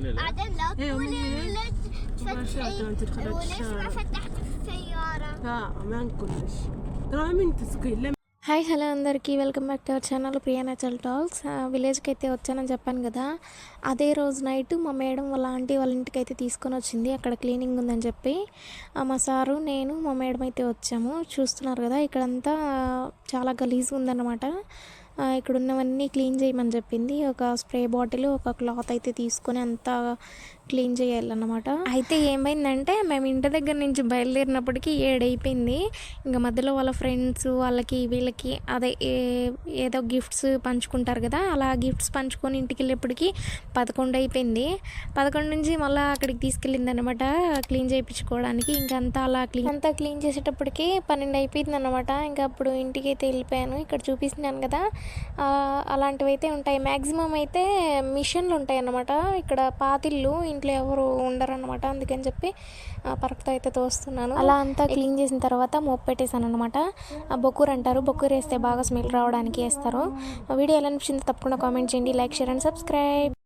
بعدين لا تقولي ليش وليش ما فتحت السيارة. لا ما نقولش ترى من تسقيل. Hi hello అందరికీ welcome back to our channel Priya natural talks. విలేజ్కి అయితే వచ్చానని చెప్పాను కదా, అదే రోజు నైట్ మా మేడం వాళ్ళ ఆంటీ వాళ్ళ ఇంటికి అయితే తీసుకొని వచ్చింది. అక్కడ క్లీనింగ్ ఉందని చెప్పి మా సారు నేను మా మేడం అయితే వచ్చాము. చూస్తున్నారు కదా, ఇక్కడంతా చాలా గలీజ్గా ఉందన్నమాట. ఇక్కడ ఉన్నవన్నీ క్లీన్ చేయమని చెప్పింది. ఒక స్ప్రే బాటిల్, ఒక క్లాత్ అయితే తీసుకొని అంతా క్లీన్ చేయాలన్నమాట. అయితే ఏమైందంటే మేము ఇంటి దగ్గర నుంచి బయలుదేరినప్పటికీ 7 అయిపోయింది. ఇంకా మధ్యలో వాళ్ళ ఫ్రెండ్స్ వాళ్ళకి వీళ్ళకి అదే ఏదో గిఫ్ట్స్ పంచుకుంటారు కదా, అలా గిఫ్ట్స్ పంచుకొని ఇంటికి వెళ్ళేప్పటికి 11 అయిపోయింది. 11 నుంచి మళ్ళీ అక్కడికి తీసుకెళ్ళింది అనమాట క్లీన్ చేయించుకోవడానికి. ఇంకంతా అలా క్లీన్ చేసేటప్పటికి 12 అయిపోయింది అనమాట. ఇంకా అప్పుడు ఇంటికి అయితే వెళ్ళిపోయాను. ఇక్కడ చూపిస్తున్నాను కదా, అలాంటివి అయితే ఉంటాయి. మ్యాక్సిమం అయితే మిషన్లు ఉంటాయి అన్నమాట. ఇక్కడ పాతిళ్ళు ఇంట్లో ఎవరు ఉండరు అనమాట, అందుకని చెప్పి పరకతో అయితే తోస్తున్నాను. అలా అంతా క్లీన్ చేసిన తర్వాత మోపు పెట్టేశాను అనమాట. బొక్కూరు అంటారు, బొక్కూరు వేస్తే బాగా స్మెల్ రావడానికి వేస్తారు. వీడియో ఎలా అనిపించిందో తప్పకుండా కామెంట్ చేయండి, లైక్ షేర్ అండ్ సబ్స్క్రైబ్.